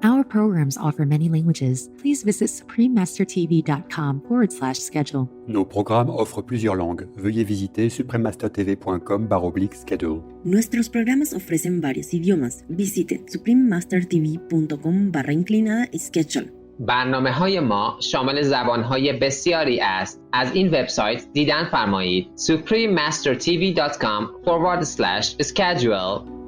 Our programs offer many languages. Please visit suprememastertv.com/schedule. Nos programmes offrent plusieurs langues. Veuillez visiter suprememastertv.com/schedule. Nuestros programas ofrecen varios idiomas. Visite suprememastertv.com/schedule. برنامه‌های ما شامل زبان‌های بسیاری است. از این وبسایت دیدن فرمایید suprememastertv.com/schedule.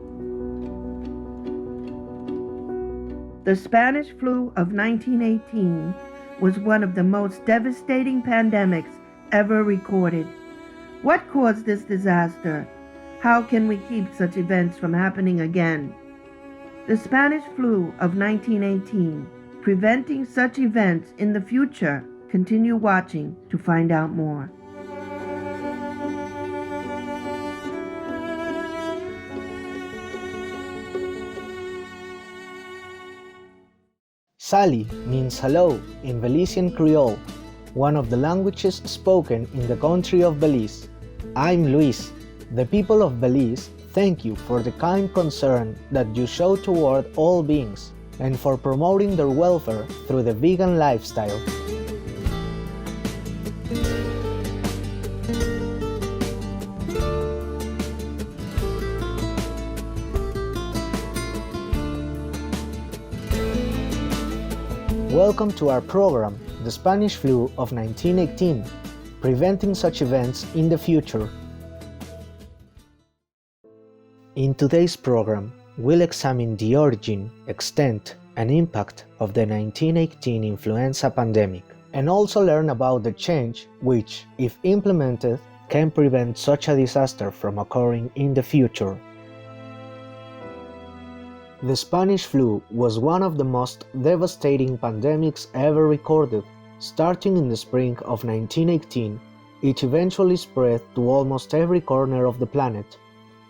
The Spanish flu of 1918 was one of the most devastating pandemics ever recorded. What caused this disaster? How can we keep such events from happening again? The Spanish flu of 1918, preventing such events in the future. Continue watching to find out more. Sali means hello in Belizean Creole, one of the languages spoken in the country of Belize. I'm Luis. The people of Belize thank you for the kind concern that you show toward all beings and for promoting their welfare through the vegan lifestyle. Welcome to our program, The Spanish Flu of 1918, Preventing Such Events in the Future. In today's program, we'll examine the origin, extent, and impact of the 1918 influenza pandemic, and also learn about the change which, if implemented, can prevent such a disaster from occurring in the future. The Spanish flu was one of the most devastating pandemics ever recorded. Starting in the spring of 1918, it eventually spread to almost every corner of the planet.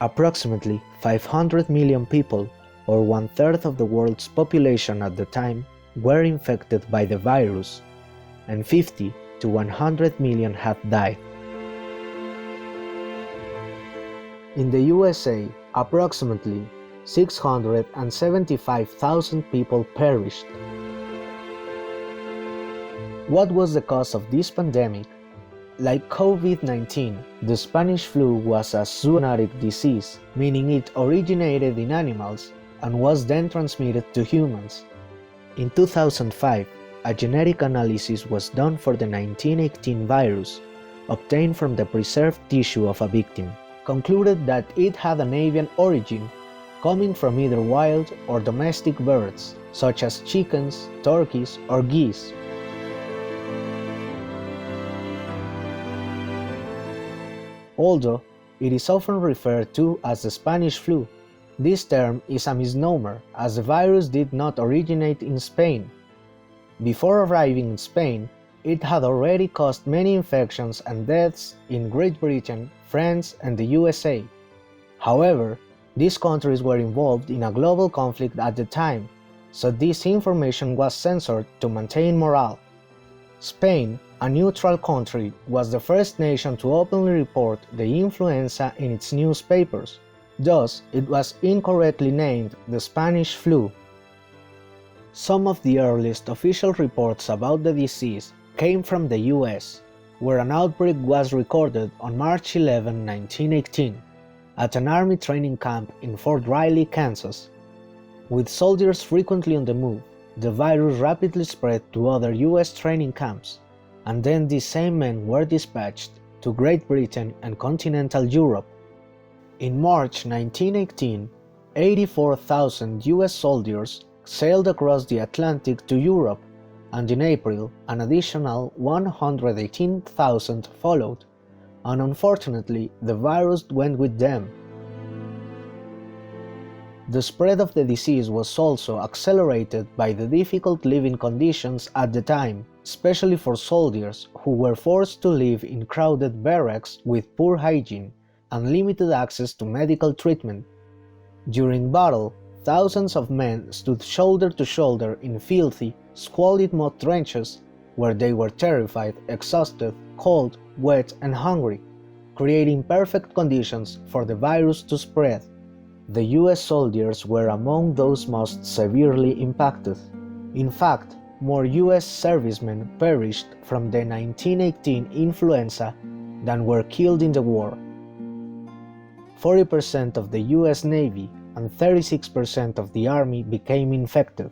Approximately 500 million people, or one-third of the world's population at the time, were infected by the virus, and 50 to 100 million had died. In the USA, approximately 675,000 people perished. What was the cause of this pandemic? Like COVID-19, the Spanish flu was a zoonotic disease, meaning it originated in animals and was then transmitted to humans. In 2005, a genetic analysis was done for the 1918 virus, obtained from the preserved tissue of a victim, concluded that it had an avian origin, coming from either wild or domestic birds, such as chickens, turkeys, or geese. Although it is often referred to as the Spanish flu, this term is a misnomer as the virus did not originate in Spain. Before arriving in Spain, it had already caused many infections and deaths in Great Britain, France, and the USA. However, these countries were involved in a global conflict at the time, so this information was censored to maintain morale. Spain, a neutral country, was the first nation to openly report the influenza in its newspapers. Thus, it was incorrectly named the Spanish flu. Some of the earliest official reports about the disease came from the US, where an outbreak was recorded on March 11, 1918. At an army training camp in Fort Riley, Kansas. With soldiers frequently on the move, the virus rapidly spread to other US training camps, and then these same men were dispatched to Great Britain and continental Europe. In March 1918, 84,000 US soldiers sailed across the Atlantic to Europe, and in April, an additional 118,000 followed. And unfortunately, the virus went with them. The spread of the disease was also accelerated by the difficult living conditions at the time, especially for soldiers who were forced to live in crowded barracks with poor hygiene and limited access to medical treatment. During battle, thousands of men stood shoulder to shoulder in filthy, squalid mud trenches where they were terrified, exhausted, cold, wet, and hungry, creating perfect conditions for the virus to spread. the US soldiers were among those most severely impacted. In fact, more US servicemen perished from the 1918 influenza than were killed in the war. 40% of the US Navy and 36% of the Army became infected.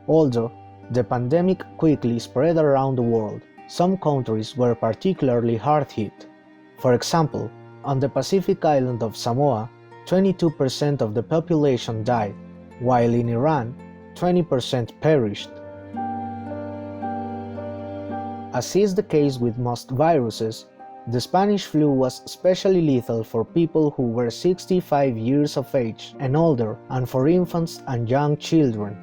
Although the pandemic quickly spread around the world, some countries were particularly hard hit. For example, on the Pacific island of Samoa, 22% of the population died, while in Iran, 20% perished. As is the case with most viruses, the Spanish flu was especially lethal for people who were 65 years of age and older, and for infants and young children.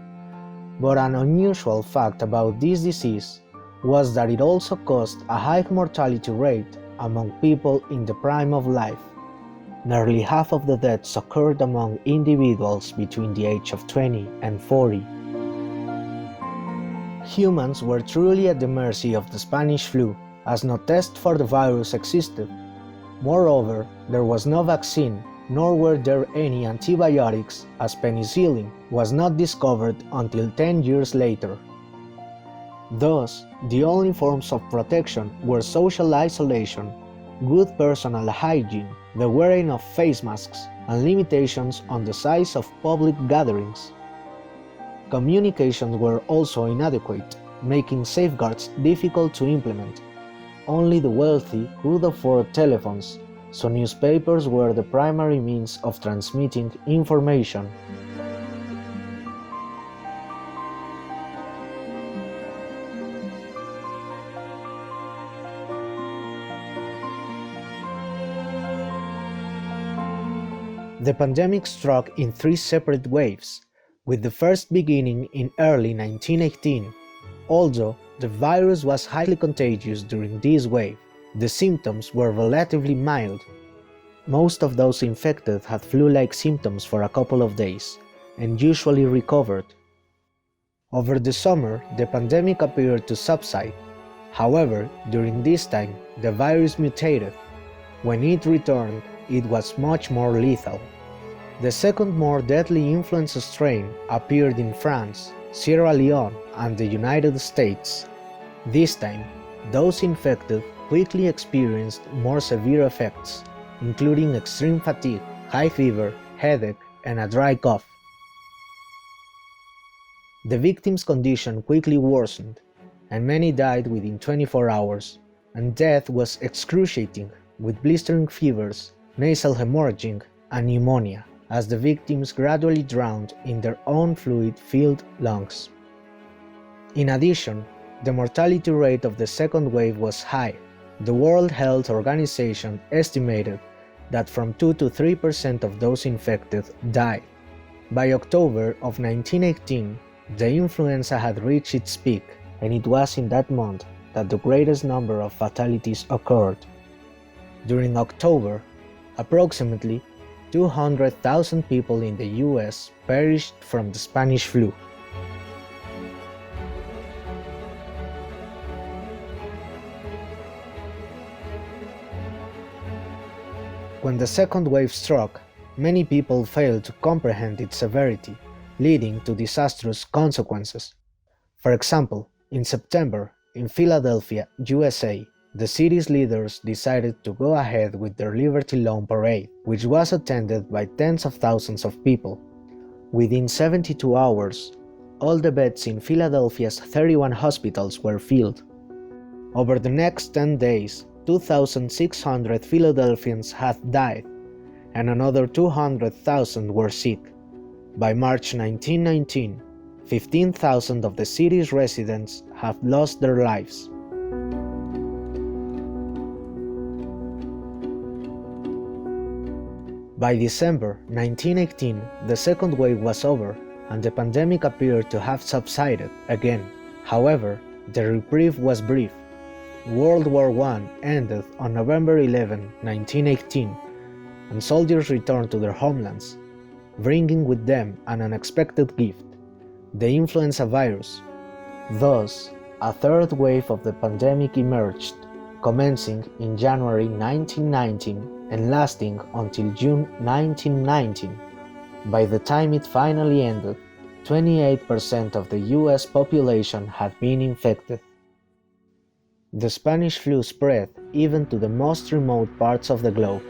But an unusual fact about this disease was that it also caused a high mortality rate among people in the prime of life. Nearly half of the deaths occurred among individuals between the age of 20 and 40. Humans were truly at the mercy of the Spanish flu, as no test for the virus existed. Moreover, there was no vaccine, nor were there any antibiotics, as penicillin was not discovered until 10 years later. Thus, the only forms of protection were social isolation, good personal hygiene, the wearing of face masks, and limitations on the size of public gatherings. Communications were also inadequate, making safeguards difficult to implement. Only the wealthy could afford telephones, so newspapers were the primary means of transmitting information. The pandemic struck in 3 separate waves, with the first beginning in early 1918. Although the virus was highly contagious during this wave, the symptoms were relatively mild. Most of those infected had flu-like symptoms for a couple of days, and usually recovered. Over the summer, the pandemic appeared to subside. However, during this time, the virus mutated. When it returned, it was much more lethal. The second more deadly influenza strain appeared in France, Sierra Leone, and the United States. This time, those infected quickly experienced more severe effects, including extreme fatigue, high fever, headache, and a dry cough. The victims' condition quickly worsened, and many died within 24 hours, and death was excruciating, with blistering fevers, nasal hemorrhaging, and pneumonia, as the victims gradually drowned in their own fluid-filled lungs. In addition, the mortality rate of the second wave was high. The World Health Organization estimated that from 2 to 3% of those infected died. By October of 1918, the influenza had reached its peak, and it was in that month that the greatest number of fatalities occurred. During October, approximately 200,000 people in the US perished from the Spanish flu. When the second wave struck, many people failed to comprehend its severity, leading to disastrous consequences. For example, in September, in Philadelphia, USA, the city's leaders decided to go ahead with their Liberty Lawn Parade, which was attended by tens of thousands of people. Within 72 hours, all the beds in Philadelphia's 31 hospitals were filled. Over the next 10 days, 2,600 Philadelphians had died, and another 200,000 were sick. By March 1919, 15,000 of the city's residents have lost their lives. By December 1918, the second wave was over, and the pandemic appeared to have subsided again. However, the reprieve was brief. World War I ended on November 11, 1918, and soldiers returned to their homelands, bringing with them an unexpected gift: the influenza virus. Thus, a third wave of the pandemic emerged, commencing in January 1919 and lasting until June 1919. By the time it finally ended, 28% of the US population had been infected. The Spanish flu spread even to the most remote parts of the globe.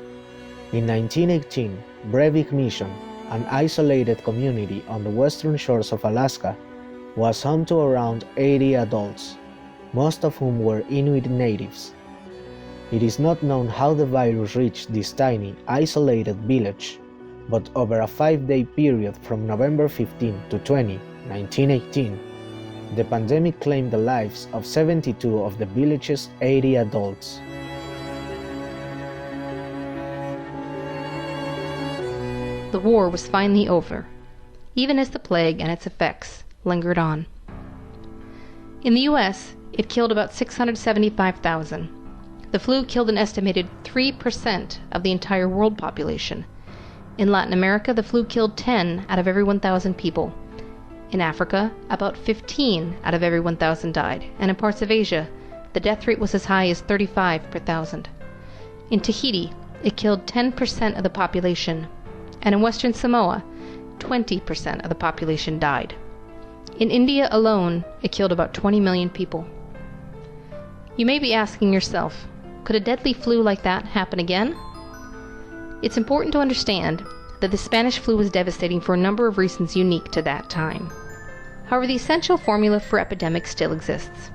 In 1918, Breivik Mission, an isolated community on the western shores of Alaska, was home to around 80 adults, most of whom were Inuit natives. It is not known how the virus reached this tiny, isolated village, but over a 5-day period from November 15 to 20, 1918, the pandemic claimed the lives of 72 of the village's 80 adults. The war was finally over, even as the plague and its effects lingered on. In the US, it killed about 675,000. The flu killed an estimated 3% of the entire world population. In Latin America, the flu killed 10 out of every 1,000 people. In Africa, about 15 out of every 1,000 died, and in parts of Asia, the death rate was as high as 35 per thousand. In Tahiti, it killed 10% of the population, and in Western Samoa, 20% of the population died. In India alone, it killed about 20 million people. You may be asking yourself, could a deadly flu like that happen again? It's important to understand that the Spanish flu was devastating for a number of reasons unique to that time. However, the essential formula for epidemics still exists.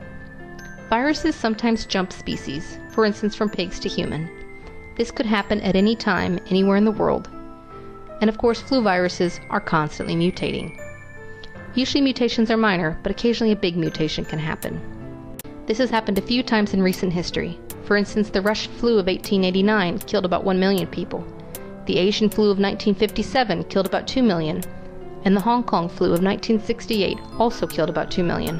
Viruses sometimes jump species, for instance from pigs to human. This could happen at any time, anywhere in the world. And of course, flu viruses are constantly mutating. Usually mutations are minor, but occasionally a big mutation can happen. This has happened a few times in recent history. For instance, the Russian flu of 1889 killed about 1 million people. The Asian flu of 1957 killed about 2 million. And the Hong Kong flu of 1968 also killed about 2 million.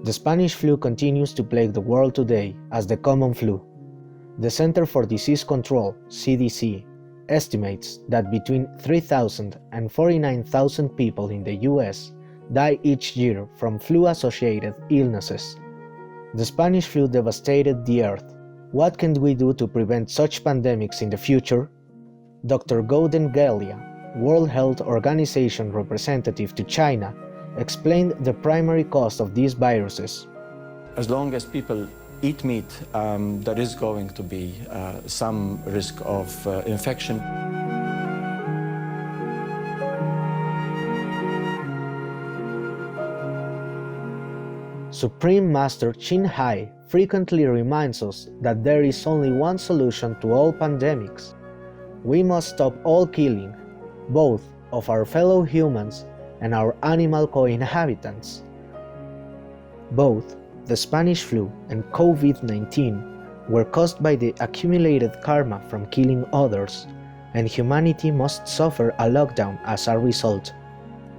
The Spanish flu continues to plague the world today as the common flu. The Center for Disease Control, CDC, estimates that between 3,000 and 49,000 people in the US die each year from flu-associated illnesses. The Spanish flu devastated the earth. What can we do to prevent such pandemics in the future? Dr. Gordon Galia, World Health Organization representative to China, explained the primary cause of these viruses. As long as people eat meat, there is going to be some risk of infection. Supreme Master Chin Hai frequently reminds us that there is only one solution to all pandemics. We must stop all killing, both of our fellow humans and our animal co-inhabitants. Both the Spanish flu and COVID-19 were caused by the accumulated karma from killing others, and humanity must suffer a lockdown as a result.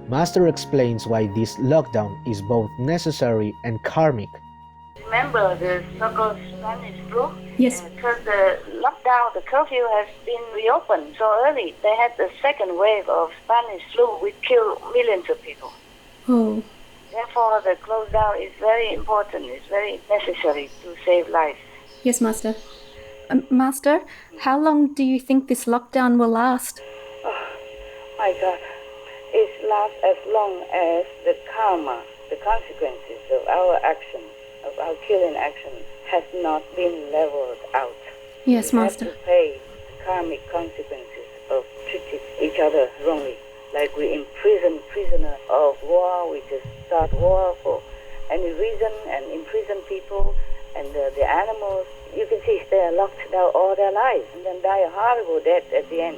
Master explains why this lockdown is both necessary and karmic. Remember the so-called Spanish flu? Yes. Because the lockdown, the curfew has been reopened so early. They had the second wave of Spanish flu which killed millions of people. Oh. Therefore, the close down is very important. It's very necessary to save lives. Yes, Master. Master, how long do you think this lockdown will last? Oh, my God. It lasts as long as the karma, the consequences of our actions, of our killing actions, has not been leveled out. Yes, Master. We have to pay the karmic consequences of treating each other wrongly. Like we imprison prisoners of war, we just start war for any reason and imprison people and the animals. You can see they are locked down all their lives and then die a horrible death at the end.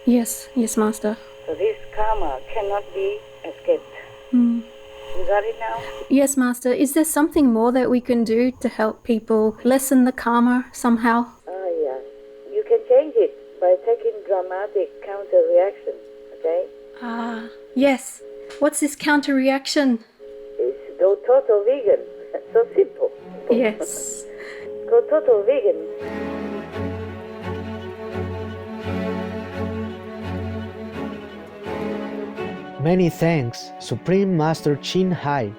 Yes, yes, Master. So this karma cannot be escaped. Mm. You got it now? Yes, Master. Is there something more that we can do to help people lessen the karma somehow? Yes. You can change it by taking dramatic counter reaction, okay? Yes. What's this counter reaction? It's go total vegan. So simple. Yes. Go total vegan. Many thanks, Supreme Master Chin Hai,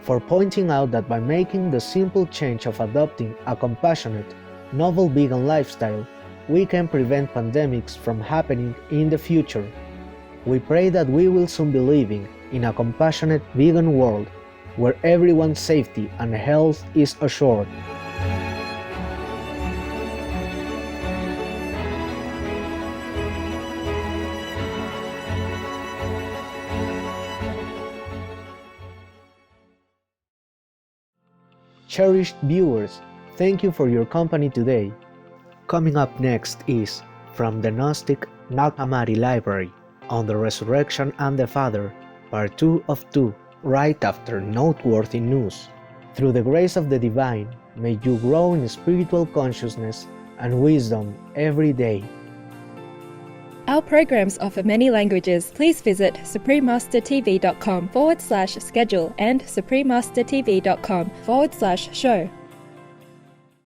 for pointing out that by making the simple change of adopting a compassionate, novel vegan lifestyle, we can prevent pandemics from happening in the future. We pray that we will soon be living in a compassionate vegan world where everyone's safety and health is assured. Cherished viewers, thank you for your company today. Coming up next is From the Gnostic Nag Hammadi Library on the Resurrection and the Father, Part 2 of 2, right after noteworthy news. Through the grace of the Divine, may you grow in spiritual consciousness and wisdom every day. Our programs offer many languages. Please visit suprememastertv.com/schedule and suprememastertv.com/show.